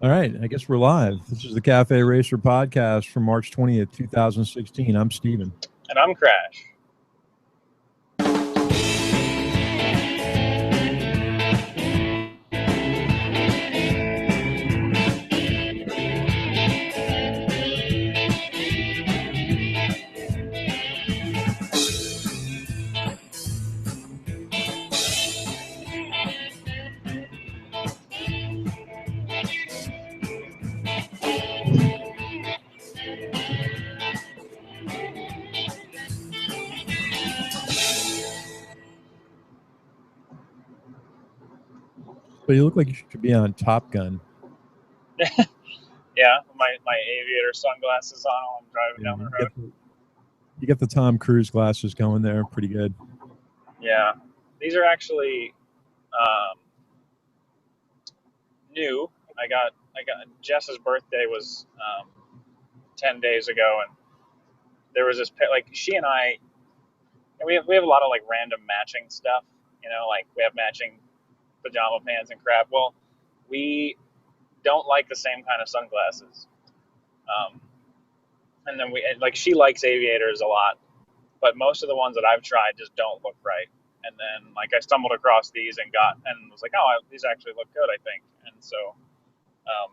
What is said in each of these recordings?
All right, I guess we're live. This is the Cafe Racer podcast from March 20th, 2016. I'm Steven. And I'm Crash. But you look like you should be on Top Gun. Yeah, my aviator sunglasses on while I'm driving down the road. You get the Tom Cruise glasses going there. Pretty good. Yeah, these are actually new. I got Jess's birthday was 10 days ago, and there was this like she and I. And we have a lot of like random matching stuff. Like we have matching pajama pants and crap. Well, we don't like the same kind of sunglasses. And then like she likes aviators a lot, but most of the ones that I've tried just don't look right. And then like I stumbled across these and was like, oh, these actually look good, I think. And so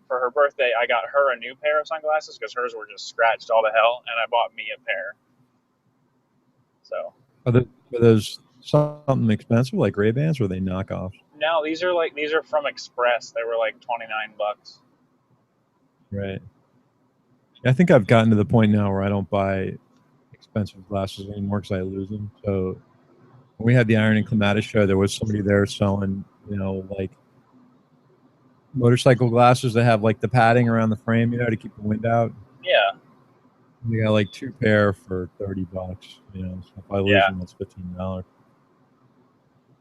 for her birthday, I got her a new pair of sunglasses because hers were just scratched all to hell, and I bought me a pair. So Are those something expensive like Ray-Bans, or are they knockoffs? now these are from Express. They were like $29. Right. I think I've gotten to the point now where I don't buy expensive glasses anymore because I lose them. So when we had the Iron and Clematis show, there was somebody there selling, like motorcycle glasses that have like the padding around the frame, to keep the wind out. Yeah. We got like 2 pair for $30. So if I lose them, that's $15.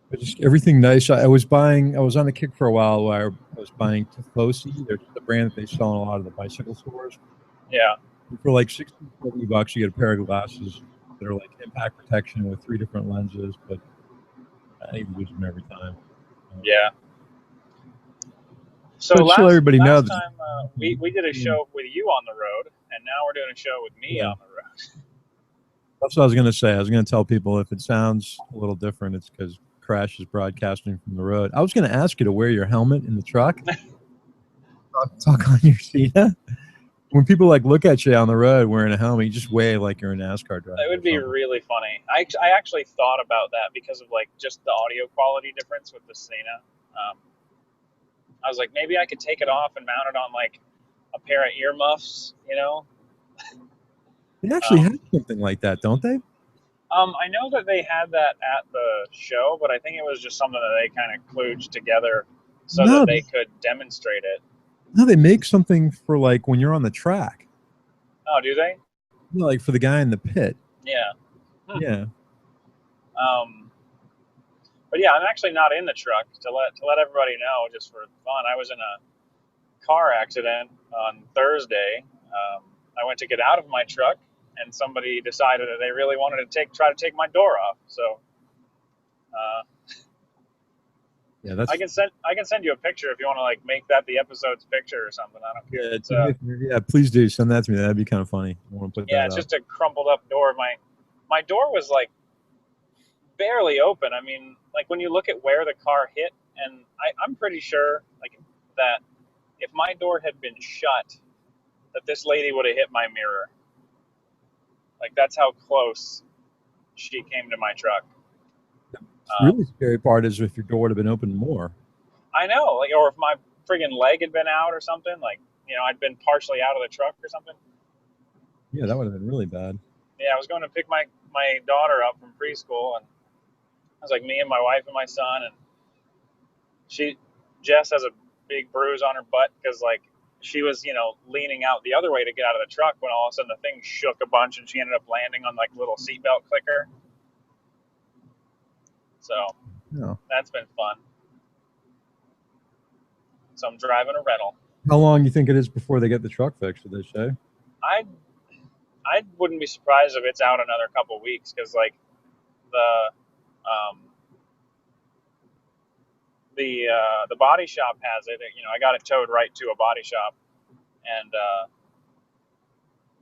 But just everything nice. I was on the kick for a while where I was buying Tifosi. They're the brand that they sell in a lot of the bicycle stores. Yeah. For like $60, $70, you get a pair of glasses that are like impact protection with 3 different lenses, but I lose them every time. Yeah. So last everybody knows. Time we did a show with you on the road, and now we're doing a show with me on the road. That's what I was going to say. I was going to tell people if it sounds a little different, it's because Crash is broadcasting from the road. I was going to ask you to wear your helmet in the truck. Talk on your seat. When people like look at you on the road wearing a helmet, you just wave like you're a NASCAR driver. That would be really funny. I actually thought about that because of like just the audio quality difference with the Cena. I was like, maybe I could take it off and mount it on like a pair of earmuffs, They actually have something like that, don't they? I know that they had that at the show, but I think it was just something that they kind of kludged together so that they could demonstrate it. No, they make something for like when you're on the track. Oh, do they? Like for the guy in the pit. Yeah. Yeah. But yeah, I'm actually not in the truck to let everybody know, just for fun. I was in a car accident on Thursday. I went to get out of my truck, and somebody decided that they really wanted to try to take my door off. So, yeah, I can send you a picture if you want to like make that the episode's picture or something. I don't care. Yeah, please do send that to me. That'd be kind of funny. I want to put that it's just a crumpled up door. My door was like barely open. I mean, like when you look at where the car hit, and I'm pretty sure like that if my door had been shut, that this lady would have hit my mirror. Like that's how close she came to my truck. The really scary part is if your door would have been open more. I know, like, or if my friggin' leg had been out or something, like, I'd been partially out of the truck or something. Yeah, that would have been really bad. Yeah, I was going to pick my daughter up from preschool, and it was like me and my wife and my son, and Jess has a big bruise on her butt because like she was, leaning out the other way to get out of the truck when all of a sudden the thing shook a bunch and she ended up landing on like a little seatbelt clicker. So That's been fun. So I'm driving a rental. How long do you think it is before they get the truck fixed, did they say? I wouldn't be surprised if it's out another couple weeks because like the body shop has it. You know, I got it towed right to a body shop, and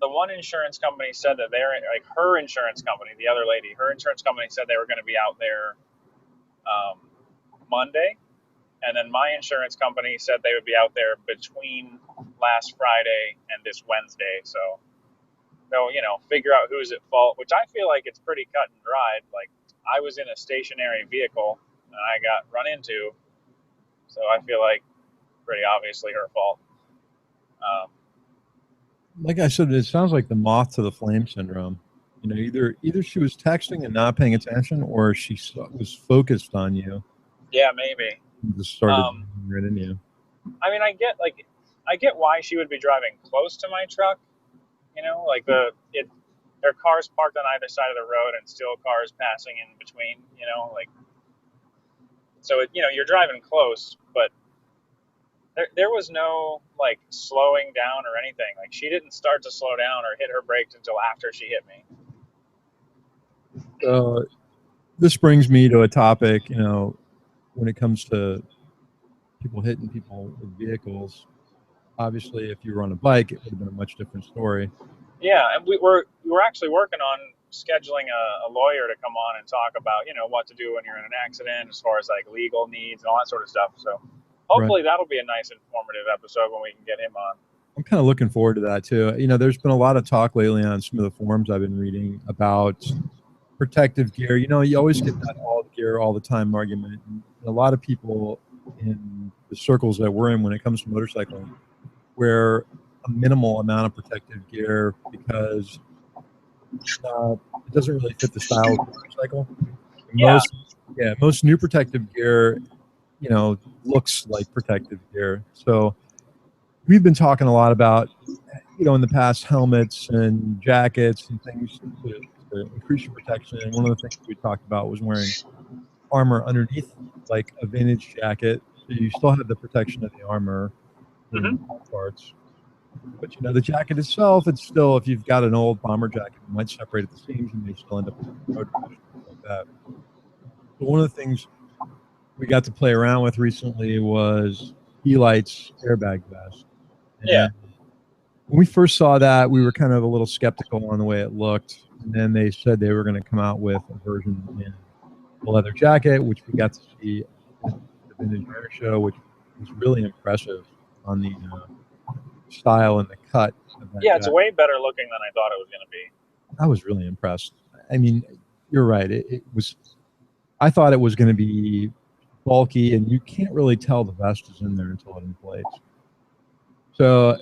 the one insurance company said that they're like her insurance company, the other lady, her insurance company said they were going to be out there Monday, and then my insurance company said they would be out there between last Friday and this Wednesday. So they'll, you know, figure out who's at fault, which I feel like it's pretty cut and dried. Like I was in a stationary vehicle and I got run into, so I feel like pretty obviously her fault. Like I said, it sounds like the moth to the flame syndrome. You know, either she was texting and not paying attention, or she was focused on you. Yeah, maybe. And just started right in you. I mean, I get why she would be driving close to my truck. You know, like there are cars parked on either side of the road and still cars passing in between. You know, like so. You know, you're driving close, but there was no like slowing down or anything. Like she didn't start to slow down or hit her brakes until after she hit me. This brings me to a topic, you know, when it comes to people hitting people with vehicles. Obviously, if you were on a bike, it would have been a much different story. Yeah, and we were actually working on scheduling a lawyer to come on and talk about, you know, what to do when you're in an accident as far as like legal needs and all that sort of stuff. So hopefully that'll be a nice informative episode when we can get him on. I'm kind of looking forward to that too. You know, there's been a lot of talk lately on some of the forums I've been reading about protective gear. You know, you always get that all gear all the time argument. And a lot of people in the circles that we're in when it comes to motorcycling wear a minimal amount of protective gear because it doesn't really fit the style of the motorcycle. Most new protective gear, you know, looks like protective gear. So we've been talking a lot about, you know, in the past, helmets and jackets and things to increase your protection. And one of the things we talked about was wearing armor underneath, like a vintage jacket, so you still have the protection of the armor parts. But you know, the jacket itself, it's still, if you've got an old bomber jacket, it might separate at the seams, and you still end up with road rash like that. So one of the things we got to play around with recently was Helight's airbag vest. And when we first saw that, we were kind of a little skeptical on the way it looked. And then they said they were going to come out with a version in the leather jacket, which we got to see at the Vintage Air Show, which was really impressive on the style and the cut. It's way better looking than I thought it was going to be. I was really impressed. I mean, you're right. It was. I thought it was going to be bulky, and you can't really tell the vest is in there until it inflates. So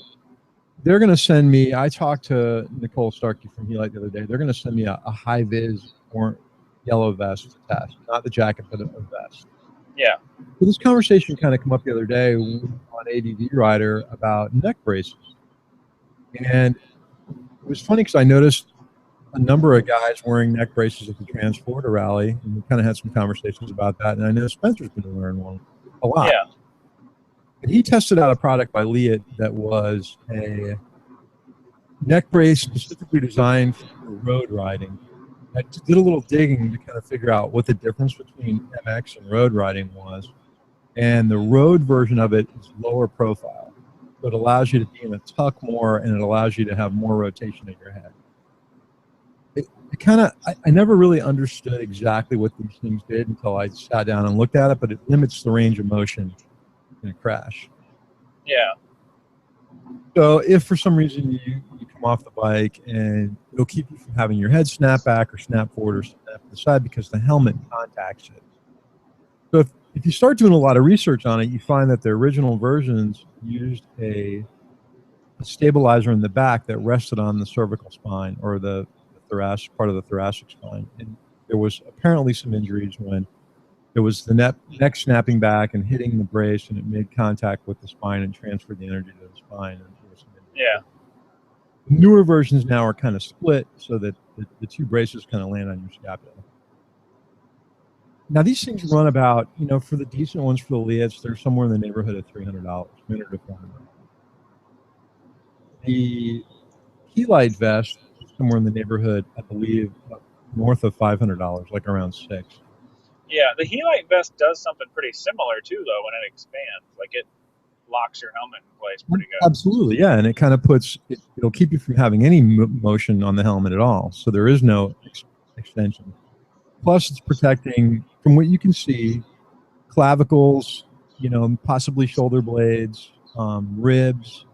they're going to send me. I talked to Nicole Starkey from Helight the other day. They're going to send me a high vis or yellow vest to test, not the jacket, but a vest. Yeah. So this conversation kind of came up the other day on ADV Rider about neck braces, and it was funny because I noticed a number of guys wearing neck braces at the Transflorida rally, and we kind of had some conversations about that. And I know Spencer's been wearing one a lot. Yeah. And he tested out a product by Leatt that was a neck brace specifically designed for road riding. I did a little digging to kind of figure out what the difference between MX and road riding was. And the road version of it is lower profile. So it allows you to be in a tuck more, and it allows you to have more rotation in your head. I never really understood exactly what these things did until I sat down and looked at it, but it limits the range of motion in a crash. Yeah. So if for some reason you come off the bike and it'll keep you from having your head snap back or snap forward or snap to the side because the helmet contacts it. So if you start doing a lot of research on it, you find that the original versions used a stabilizer in the back that rested on the cervical spine or the thoracic part of the thoracic spine. And there was apparently some injuries when there was the neck snapping back and hitting the brace, and it made contact with the spine and transferred the energy to the spine. And there was some injury. Yeah. Newer versions now are kind of split so that the two braces kind of land on your scapula. Now, these things run about, you know, for the decent ones, for the Leatts, they're somewhere in the neighborhood of $300, $300 to $400. The Helight vest is somewhere in the neighborhood, I believe, north of $500, like around $600. Yeah, the Helite vest does something pretty similar too, though. When it expands, like it locks your helmet in place pretty good. Absolutely, yeah, and it kind of it'll keep you from having any motion on the helmet at all. So there is no extension. Plus, it's protecting, from what you can see, clavicles, possibly shoulder blades, ribs,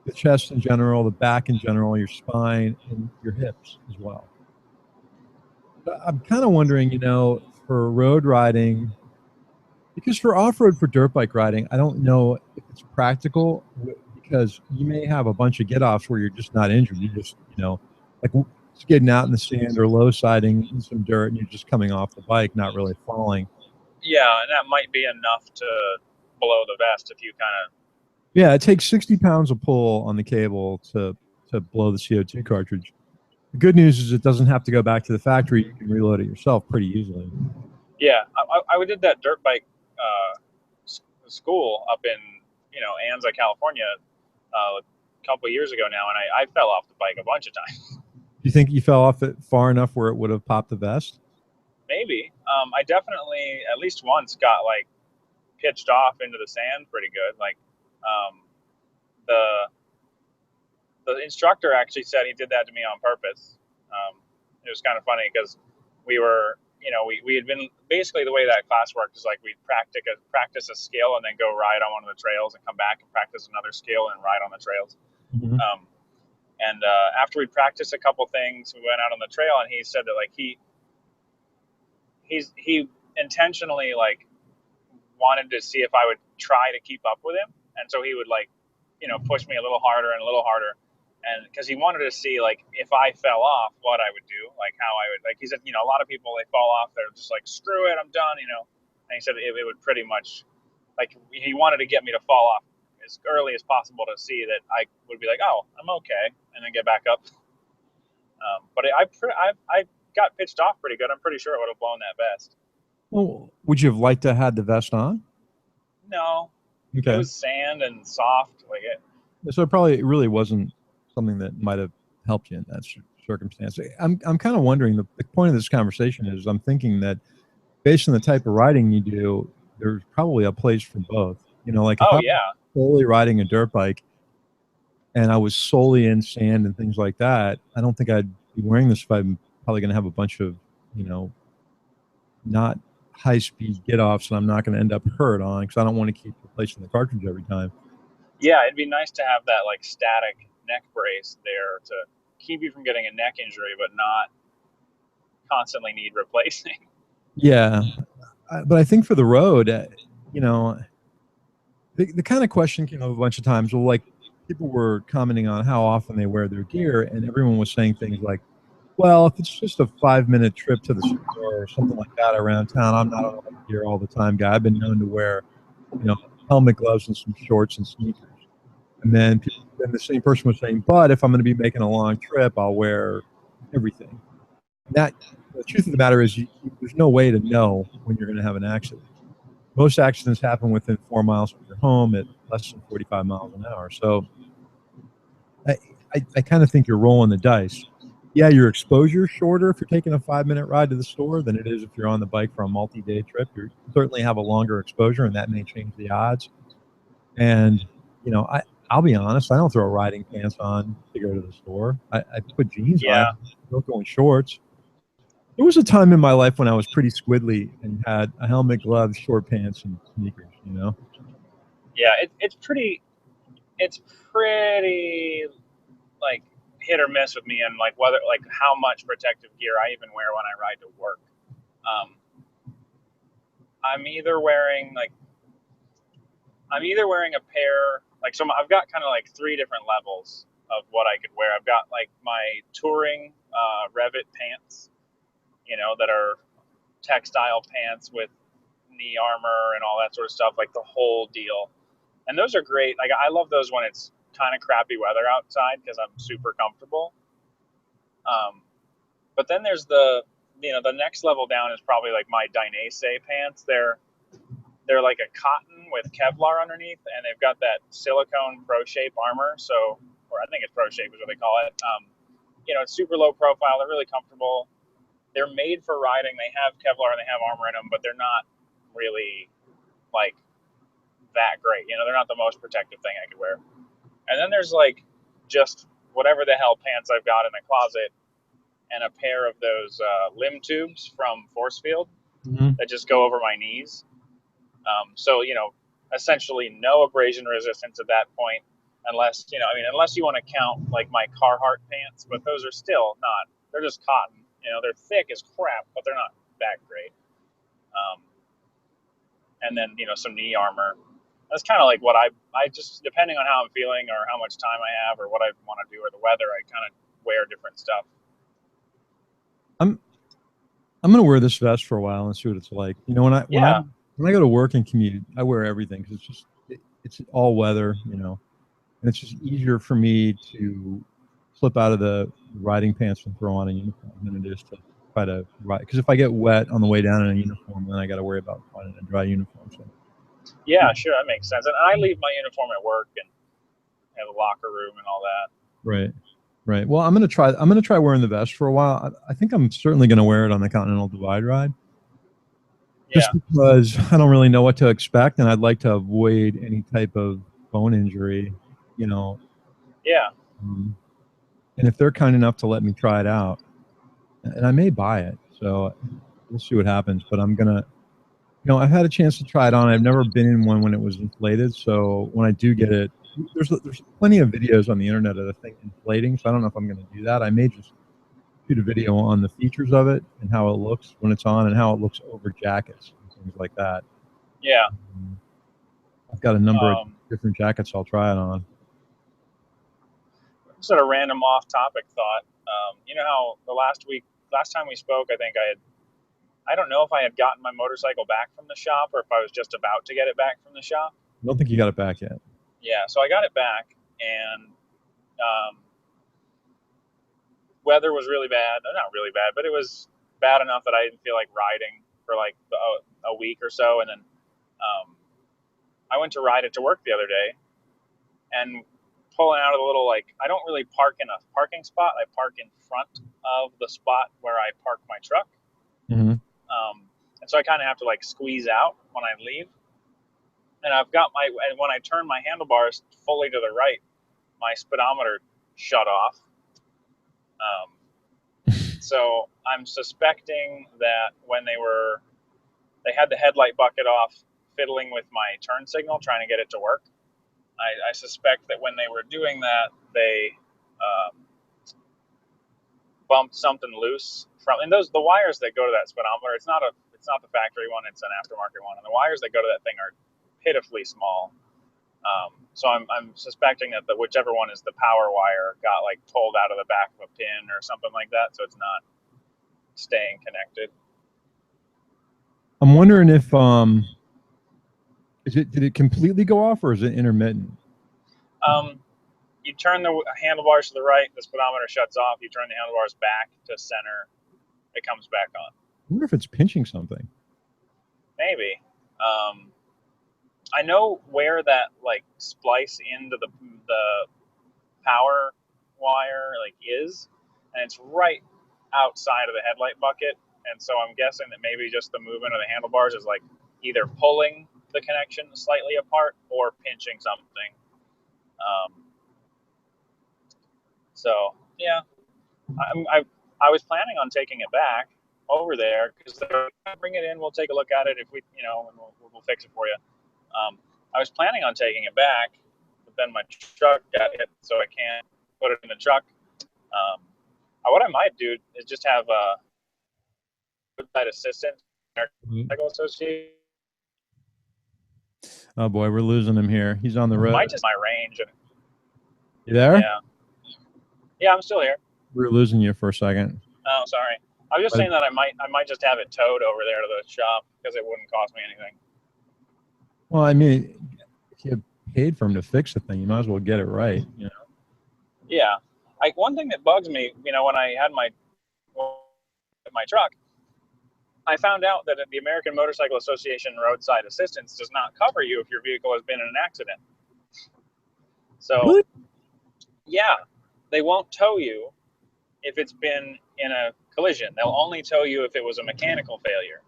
the chest in general, the back in general, your spine, and your hips as well. But I'm kind of wondering, for road riding, because for off-road, for dirt bike riding, I don't know if it's practical because you may have a bunch of get-offs where you're just not injured. You just, like skidding out in the sand or low siding in some dirt, and you're just coming off the bike, not really falling. Yeah, and that might be enough to blow the vest if you kind of. Yeah, it takes 60 pounds of pull on the cable to blow the CO2 cartridge. The good news is it doesn't have to go back to the factory. You can reload it yourself pretty easily. Yeah, I did that dirt bike school up in Anza, California, a couple of years ago now, and I fell off the bike a bunch of times. Do you think you fell off it far enough where it would have popped the vest? Maybe. I definitely at least once got like pitched off into the sand pretty good. Like the instructor actually said he did that to me on purpose. It was kind of funny because we were, we had been basically, the way that class worked is like we'd practice a skill and then go ride on one of the trails and come back and practice another skill and ride on the trails. Mm-hmm. And after we'd practiced a couple things, we went out on the trail, and he said that like he intentionally like wanted to see if I would try to keep up with him, and so he would like push me a little harder and a little harder, and because he wanted to see like if I fell off, what I would do, like how I would, like he said, a lot of people, they fall off, they're just like, screw it, I'm done, and he said it would pretty much, like, he wanted to get me to fall off as early as possible to see that I would be like, oh, I'm okay, and then get back up. But I got pitched off pretty good. I'm pretty sure it would have blown that vest. Well, would you have liked to have the vest on? No. Okay. It was sand and soft, like it. So it really wasn't something that might have helped you in that circumstance. I'm kind of wondering, the point of this conversation is I'm thinking that based on the type of riding you do, there's probably a place for both. Like if I was solely riding a dirt bike and I was solely in sand and things like that, I don't think I'd be wearing this if I'm probably going to have a bunch of, not high-speed get-offs, and I'm not going to end up hurt on, because I don't want to keep replacing the cartridge every time. Yeah, it'd be nice to have that like static neck brace there to keep you from getting a neck injury, but not constantly need replacing. Yeah, but I think for the road, the kind of question came up a bunch of times. Well, like people were commenting on how often they wear their gear, and everyone was saying things like, well, if it's just a 5-minute trip to the store or something like that around town, I'm not on gear all the time, guy. I've been known to wear, helmet, gloves, and some shorts and sneakers. And then the same person was saying, but if I'm going to be making a long trip, I'll wear everything. The truth of the matter is, there's no way to know when you're going to have an accident. Most accidents happen within 4 miles from your home at less than 45 miles an hour. So I kind of think you're rolling the dice. Yeah, your exposure is shorter if you're taking a 5-minute ride to the store than it is if you're on the bike for a multi-day trip. You certainly have a longer exposure, and that may change the odds. And, I'll be honest, I don't throw riding pants on to go to the store. I put jeans on. I don't go in shorts. There was a time in my life when I was pretty squiddly and had a helmet, gloves, short pants, and sneakers, Yeah, it's pretty like hit or miss with me, and like whether, like how much protective gear I even wear when I ride to work. I'm either wearing a pair, like, so I've got kind of like 3 different levels of what I could wear. I've got like my touring Revit pants, that are textile pants with knee armor and all that sort of stuff, like the whole deal. And those are great. Like, I love those when it's kind of crappy weather outside because I'm super comfortable. But then there's the next level down is probably like my Dainese pants. They're like a cotton with Kevlar underneath, and they've got that silicone Pro Shape armor. Or I think it's Pro Shape is what they call it. It's super low profile. They're really comfortable. they're made for riding. They have Kevlar and they have armor in them, but they're not really like that great. You know, they're not the most protective thing I could wear. And then there's like just whatever the hell pants I've got in the closet and a pair of those limb tubes from Force Field that just go over my knees. So, you know, essentially no abrasion resistance at that point, unless, you know, I mean, unless you want to count like my Carhartt pants, but those are still not, they're just cotton. You know, they're thick as crap, but they're not that great. And then, you know, some knee armor. That's kind of like what I just, depending on how I'm feeling or how much time I have or what I want to do or the weather, I kind of wear different stuff. I'm gonna wear this vest for a while and see what it's like. You know, when I go to work and commute, I wear everything because it's all weather, you know, and it's just easier for me to flip out of the riding pants and throw on a uniform than it is to try to ride. Because if I get wet on the way down in a uniform, then I got to worry about finding a dry uniform. So. Yeah, sure, that makes sense. And I leave my uniform at work and have a locker room and all that. Right. Right. Well, I'm gonna try wearing the vest for a while. I think I'm certainly gonna wear it on the Continental Divide ride. Yeah. Just because I don't really know what to expect, and I'd like to avoid any type of bone injury, you know. Yeah. And if they're kind enough to let me try it out, and I may buy it, so we'll see what happens. But I'm gonna, you know, I've had a chance to try it on. I've never been in one when it was inflated, so when I do get it, there's plenty of videos on the internet of the thing inflating. So I don't know if I'm going to do that. I may just shoot a video on the features of it and how it looks when it's on and how it looks over jackets and things like that. Yeah. I've got a number of different jackets I'll try it on. Just a random off-topic thought. You know how last time we spoke, I don't know if I had gotten my motorcycle back from the shop or if I was just about to get it back from the shop. I don't think you got it back yet. Yeah, so I got it back, and weather was really bad. Not really bad, but it was bad enough that I didn't feel like riding for like a week or so. And then I went to ride it to work the other day, and pulling out of the little, like, I don't really park in a parking spot. I park in front of the spot where I park my truck. Mm-hmm. And so I kind of have to like squeeze out when I leave. And and when I turn my handlebars fully to the right, my speedometer shut off. So I'm suspecting that when they had the headlight bucket off, fiddling with my turn signal, trying to get it to work. I suspect that when they were doing that, they bumped something loose and the wires that go to that speedometer. It's not the factory one; it's an aftermarket one, and the wires that go to that thing are pitifully small. So I'm suspecting that whichever one is the power wire got like pulled out of the back of a pin or something like that, so it's not staying connected. I'm wondering if did it completely go off or is it intermittent? You turn the handlebars to the right, the speedometer shuts off. You turn the handlebars back to center, it comes back on. I wonder if it's pinching something. Maybe. I know where that like splice into the power wire like is, and it's right outside of the headlight bucket. And so I'm guessing that maybe just the movement of the handlebars is like either pulling the connection slightly apart or pinching something. So yeah, I was planning on taking it back over there because they're bring it in. We'll take a look at it if we, you know, and we'll fix it for you. I was planning on taking it back, but then my truck got hit, so I can't put it in the truck. What I might do is just have a roadside assistant, Motorcycle Association. Oh boy, we're losing him here. He's on the road. Might just my range. You there? Yeah. Yeah, I'm still here. We were losing you for a second. Oh, sorry. I was just saying that I might just have it towed over there to the shop because it wouldn't cost me anything. Well, I mean, if you paid for him to fix the thing, you might as well get it right, you know? Yeah. Like one thing that bugs me, you know, when I had my truck, I found out that the American Motorcycle Association roadside assistance does not cover you if your vehicle has been in an accident. So, really? Yeah, they won't tow you if it's been in a collision. They'll only tow you if it was a mechanical failure.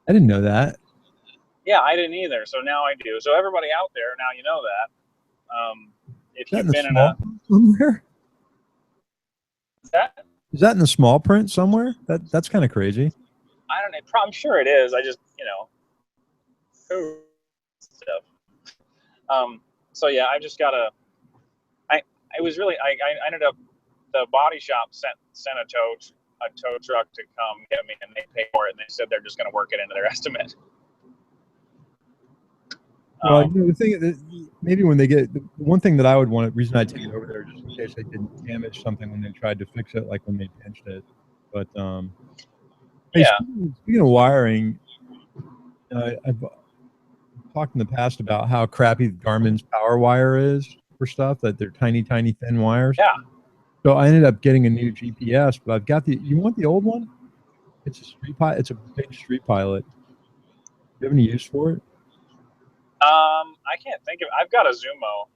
I didn't know that. Yeah, I didn't either. So now I do. So everybody out there, now you know that. If Is that you've in the been in small print somewhere? that, Is that in the small print somewhere? That's kind of crazy. I don't know. I'm sure it is. I just, stuff. So yeah, I just gotta. It was really. I ended up. The body shop sent a tow truck to come get me, and they paid for it. And they said they're just gonna work it into their estimate. Well, the thing that maybe when they get the one thing that I would want, reason I'd take it over there just in case they didn't damage something when they tried to fix it, like when they pinched it. But hey, Yeah. speaking of wiring, I've talked in the past about how crappy Garmin's power wire is for stuff, that they're tiny, tiny, thin wires. Yeah. So I ended up getting a new GPS, but I've got you want the old one? It's a Street Pilot. It's a big Street Pilot. Do you have any use for it? I can't think of. I've got a Zumo.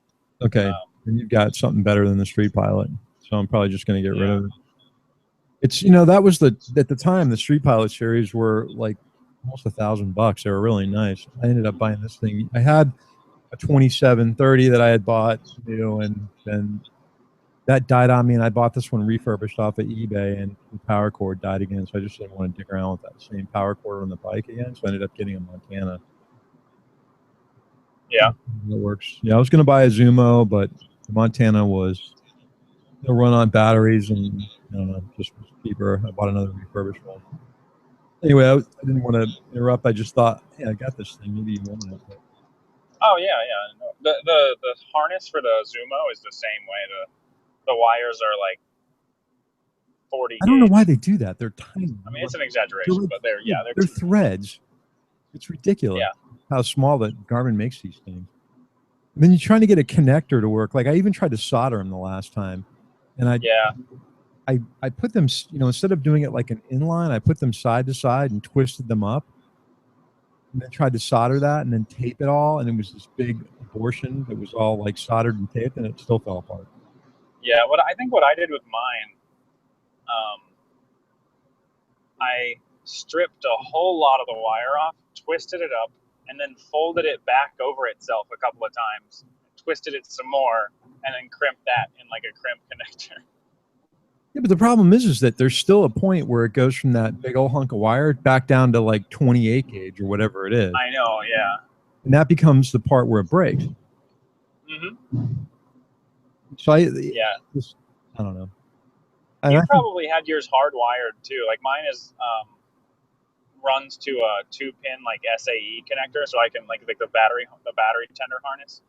Okay, and you've got something better than the Street Pilot, so I'm probably just going to get rid of it. It's that was at the time the Street Pilot series were like almost $1,000. They were really nice. I ended up buying this thing. I had a 2730 that I had bought new, and then that died on me, and I bought this one refurbished off of eBay, and the power cord died again, so I just didn't want to dig around with that same power cord on the bike again, so I ended up getting a Montana. Yeah. That works. Yeah, I was going to buy a Zumo, but the Montana was run on batteries, and I don't know, just was cheaper. I bought another refurbished one. Anyway, I didn't want to interrupt. I just thought, hey, I got this thing. Maybe you want it. Oh yeah. The harness for the Zumo is the same way. The wires are like 40 I don't know gauge. why they do that. They're tiny. I mean, it's an exaggeration, but they're threads. It's ridiculous how small that Garmin makes these things. And then you're trying to get a connector to work. Like I even tried to solder them the last time, and I put them, instead of doing it like an inline, I put them side to side and twisted them up, and then tried to solder that and then tape it all, and it was this big abortion that was all like soldered and taped, and it still fell apart. Yeah, what I did with mine, I stripped a whole lot of the wire off, twisted it up, and then folded it back over itself a couple of times, twisted it some more, and then crimped that in like a crimp connector. Yeah, but the problem is that there's still a point where it goes from that big old hunk of wire back down to like 28 gauge or whatever it is. I know, yeah. And that becomes the part where it breaks. Mm-hmm. So I don't know. You probably had yours hardwired too. Like mine is runs to a 2-pin like SAE connector, so I can like the battery tender harness.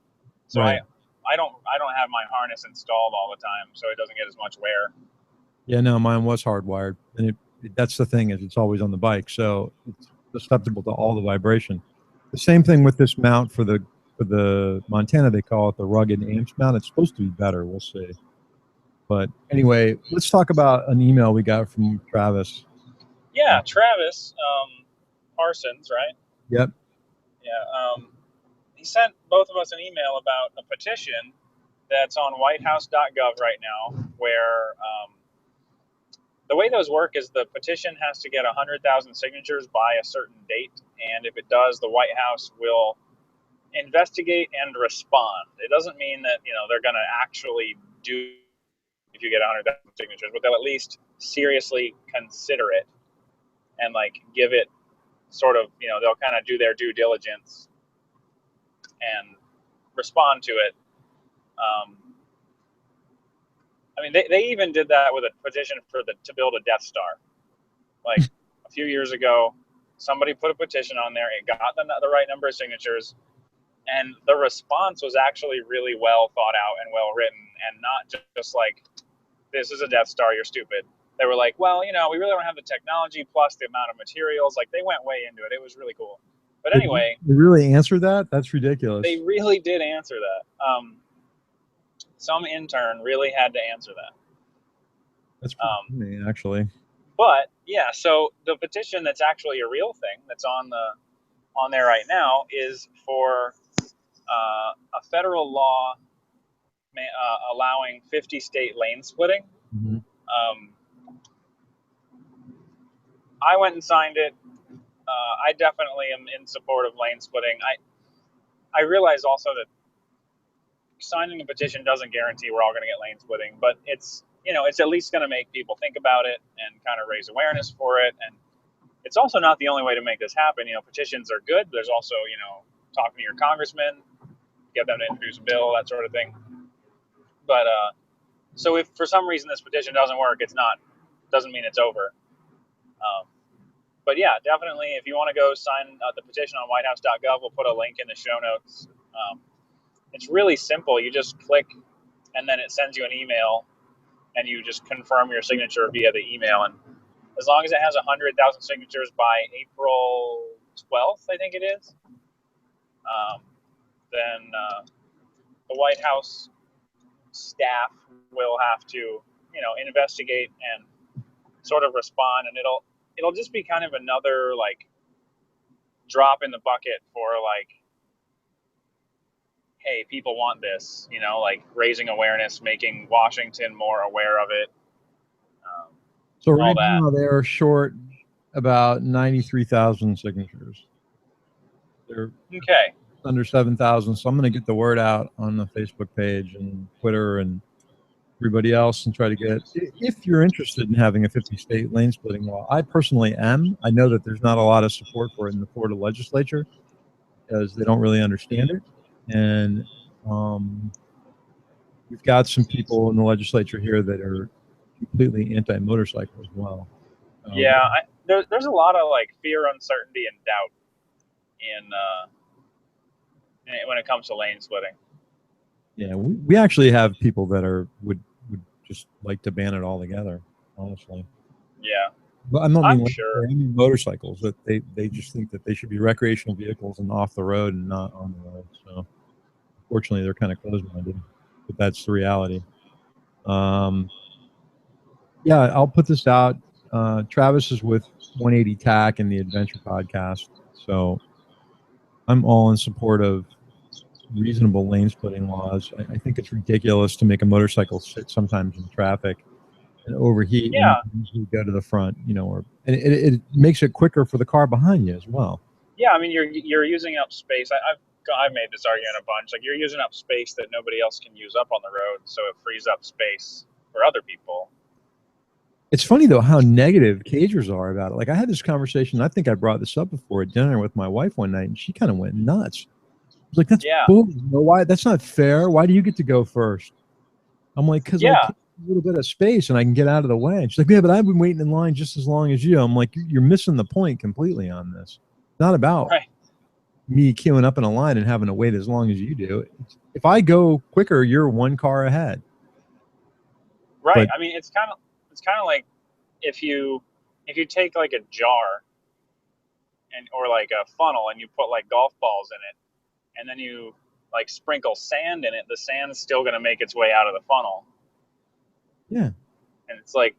So right. I don't have my harness installed all the time, so it doesn't get as much wear. Yeah, no, mine was hardwired, and that's the thing, is it's always on the bike, so it's susceptible to all the vibration. The same thing with this mount for the Montana. They call it the rugged amps mount. It's supposed to be better. We'll see. But anyway, let's talk about an email we got from Travis. Yeah, Travis Parsons, right? Yep. Yeah. He sent both of us an email about a petition that's on whitehouse.gov right now, where the way those work is the petition has to get 100,000 signatures by a certain date, and if it does, the White House will investigate and respond. It doesn't mean that they're going to actually do if you get 100,000 signatures, but they'll at least seriously consider it and like give it sort of they'll kind of do their due diligence and respond to it. I mean, they even did that with a petition to build a Death Star. Like a few years ago, somebody put a petition on there. It got the right number of signatures, and the response was actually really well thought out and well written, and not just like, this is a Death Star, you're stupid. They were like, well, we really don't have the technology plus the amount of materials. Like they went way into it. It was really cool. But anyway, they really answered that? That's ridiculous. They really did answer that. Some intern really had to answer that. That's funny, actually. But yeah, so the petition that's actually a real thing that's on there right now is for a federal law allowing 50 state lane splitting. Mm-hmm. I went and signed it. I definitely am in support of lane splitting. I realize also that signing a petition doesn't guarantee we're all going to get lane splitting, but it's it's at least going to make people think about it and kind of raise awareness for it. And it's also not the only way to make this happen. Petitions are good. There's also talking to your congressman, get them to introduce a bill, that sort of thing. But so if for some reason this petition doesn't work, doesn't mean it's over. But yeah, definitely, if you want to go sign the petition on whitehouse.gov, we'll put a link in the show notes. It's really simple. You just click, and then it sends you an email, and you just confirm your signature via the email. And as long as it has 100,000 signatures by April 12th, I think it is, then the White House staff will have to, investigate and sort of respond, and it'll just be kind of another like drop in the bucket for like, hey, people want this, like raising awareness, making Washington more aware of it. So right now they're short about 93,000 signatures. They're okay. Under 7,000. So I'm going to get the word out on the Facebook page and Twitter and everybody else and try to get, if you're interested in having a 50-state lane splitting law. I personally am. I know that there's not a lot of support for it in the Florida legislature because they don't really understand it. And we've got some people in the legislature here that are completely anti-motorcycle as well. Yeah, there's a lot of like fear, uncertainty, and doubt when it comes to lane splitting. Yeah, we actually have people that would just like to ban it altogether, honestly. Yeah. But I'm not I'm sure. Motorcycles, that they just think that they should be recreational vehicles and off the road and not on the road. So fortunately they're kind of closed-minded, but that's the reality. Yeah, I'll put this out. Travis is with 180 TAC and the Adventure Podcast. So I'm all in support of reasonable lane splitting laws. I think it's ridiculous to make a motorcycle sit sometimes in traffic and overheat when you go to the front, and it makes it quicker for the car behind you as well. Yeah, I mean, you're using up space. I've made this argument a bunch. Like, you're using up space that nobody else can use up on the road, so it frees up space for other people. It's funny, though, how negative cagers are about it. Like, I had this conversation, I think I brought this up before at dinner with my wife one night, and she kind of went nuts. I was like, that's bull. Why? That's not fair. Why do you get to go first? I'm like, because I take a little bit of space and I can get out of the way. And she's like, yeah, but I've been waiting in line just as long as you. I'm like, you're missing the point completely on this. It's not about me queuing up in a line and having to wait as long as you do. If I go quicker, you're one car ahead. Right. But, I mean, it's kind of like if you take like a jar or like a funnel and you put like golf balls in it, and then you like sprinkle sand in it, the sand's still going to make its way out of the funnel. Yeah. And it's like,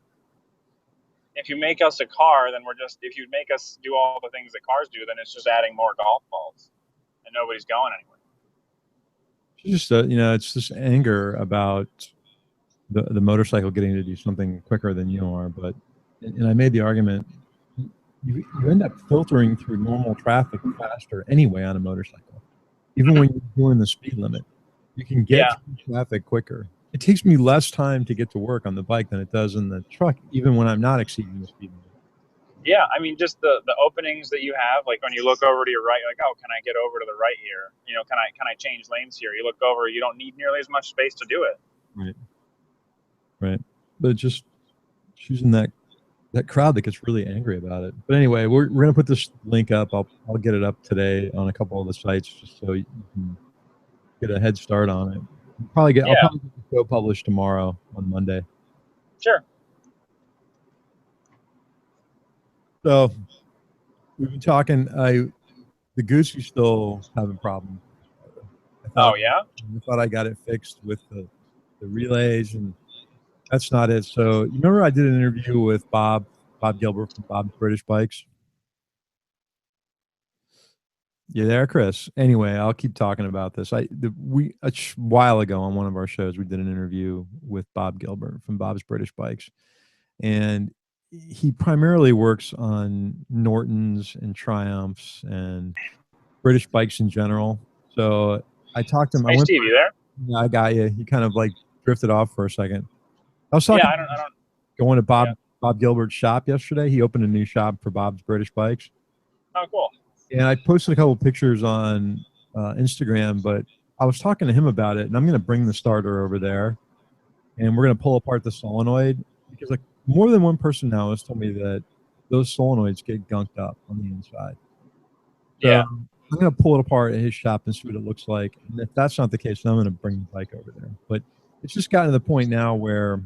if you make us a car, then if you make us do all the things that cars do, then it's just adding more golf balls and nobody's going anywhere. Just, it's this anger about the motorcycle getting to do something quicker than you are. And I made the argument, you end up filtering through normal traffic faster anyway on a motorcycle. Even when you're doing the speed limit, you can get through traffic quicker. It takes me less time to get to work on the bike than it does in the truck, even when I'm not exceeding the speed limit. Yeah, I mean, just the openings that you have, like when you look over to your right, like, oh, can I get over to the right here? Can I change lanes here? You look over, you don't need nearly as much space to do it. Right. But just choosing that crowd that gets really angry about it. But anyway, we're going to put this link up. I'll get it up today on a couple of the sites just so you can get a head start on it. I'll probably get the show published tomorrow on Monday. Sure. So we've been talking. The Goose is still having problems. I thought I got it fixed with the relays, and that's not it. So you remember I did an interview with Bob Gilbert from Bob's British Bikes? You there, Chris? Anyway, I'll keep talking about this. A while ago on one of our shows, we did an interview with Bob Gilbert from Bob's British Bikes, and he primarily works on Nortons and Triumphs and British bikes in general. So I talked to him. I Hey, went. Steve, you there? Yeah, I got you. He kind of like drifted off for a second. I was Yeah, talking I don't. going to Yeah. Bob Gilbert's shop yesterday. He opened a new shop for Bob's British Bikes, Oh, cool. and I posted a couple pictures on Instagram. But I was talking to him about it, and I'm going to bring the starter over there, and we're going to pull apart the solenoid because like more than one person now has told me that those solenoids get gunked up on the inside. So Yeah. I'm going to pull it apart at his shop and see what it looks like. And if that's not the case, then I'm going to bring the bike over there. But it's just gotten to the point now where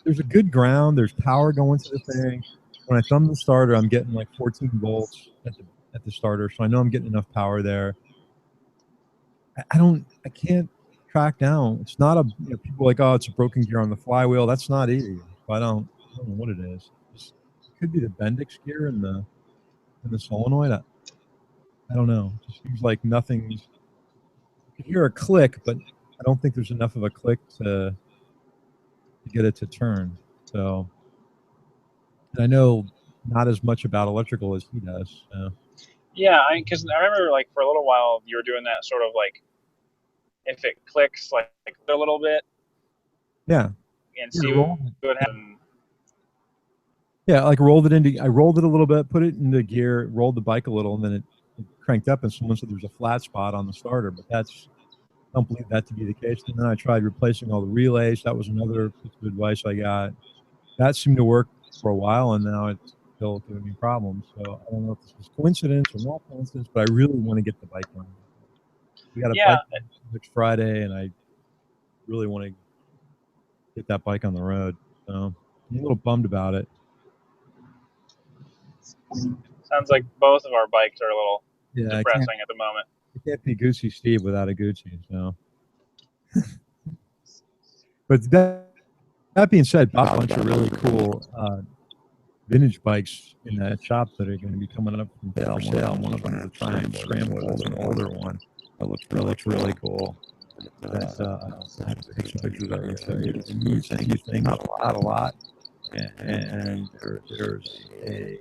there's a good ground. There's power going to the thing. When I thumb the starter, I'm getting like 14 volts at the starter, so I know I'm getting enough power there. I can't track down. It's not a people are like, oh, it's a broken gear on the flywheel. That's not easy. I don't know what it is. It could be the Bendix gear in the solenoid. I don't know. It just seems like nothing's. You can hear a click, but I don't think there's enough of a click to get it to turn. So, and I know not as much about electrical as he does. So. Yeah, because I remember like for a little while you were doing that sort of like if it clicks like a little bit Yeah. and see what happens. Yeah, like rolled it into. I rolled it a little bit, put it into gear, rolled the bike a little, and then it cranked up. And someone said there's a flat spot on the starter, but I don't believe that to be the case. And then I tried replacing all the relays. That was another piece of advice I got. That seemed to work for a while, and now it's still giving me problems. So I don't know if this is coincidence or not coincidence, but I really want to get the bike running. We got a bike next Friday, and I really want to get that bike on the road. So I'm a little bummed about it. Sounds like both of our bikes are a little depressing at the moment. It can't be Gucci Steve without a Gucci. So, but that being said, Bob, a bunch of really cool vintage bikes in that shop that are going to be coming up for sale. One of them is a Triumph Scramble, an older one. That looks really cool. I have to take some pictures of it. So it's a new thing, not a lot. And there's a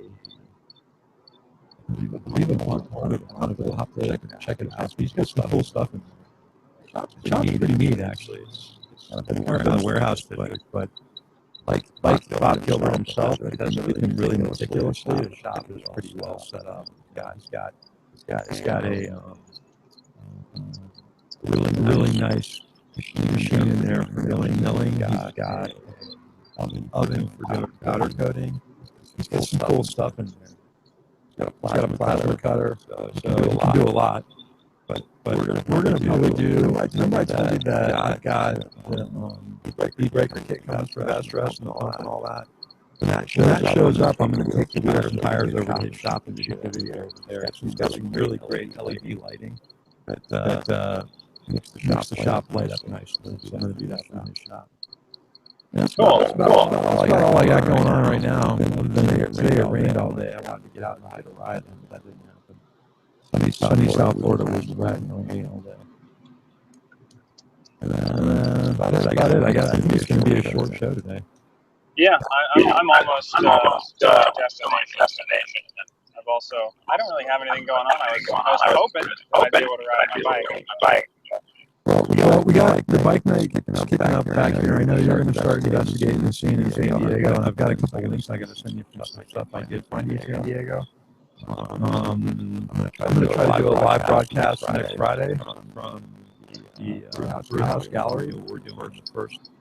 unbelievable amount of it. We'll have to check it out. He's got some cool stuff in there. The shop's pretty neat, actually. It's kind of a warehouse, but like Bob Gilbert himself, he does everything really meticulously. The shop is pretty well set up. He's got a really nice machine in there for milling. He's got an oven for doing powder coating. He's got some cool stuff in there. He's got a plasma cutter, so he can do a lot. But we're gonna probably do. I remember I told you that I've got the e-breaker kit comes for S-Rest and all that. When that shows up, I'm going to take the tires over to his shop and shoot the video over there. He's got some really great LED lighting that makes the shop light up nicely. So I'm going to do that from his shop. That's about all I got going on right now. Today it rained all day. I wanted to get out and ride a ride, but that didn't happen. Sunny South Florida was wet and rain all day. And that's about it. I think it's going to be a short show today. Yeah, I'm almost destination. I've also I don't really have anything going on. I was hoping that I'd be able to ride my bike. Well, we got the bike night kicking up back here. I know you're going to start investigating the scene in San Diego. I've got a couple of links I got to send you for some stuff I did find in San Diego. I'm going to try to do a live broadcast next Friday from the Brewhouse Gallery. We're doing the first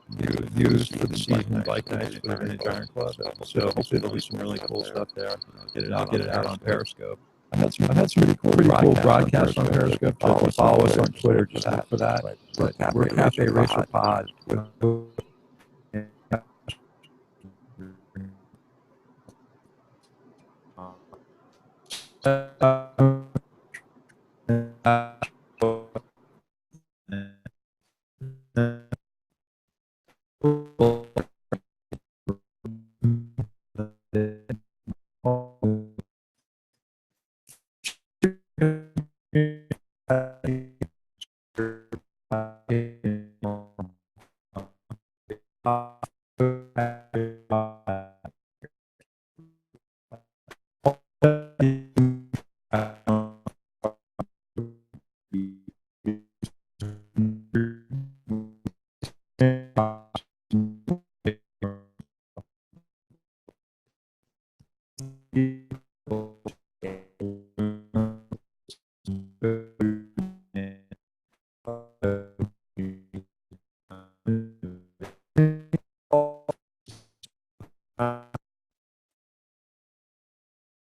views for the season bike nights for the Vintage Iron Club. So hopefully there'll be some really cool stuff there. Get it out on Periscope. I've had some pretty cool broadcasts on Periscope. Follow us on Twitter just for that. But we're Cafe Racer Pod.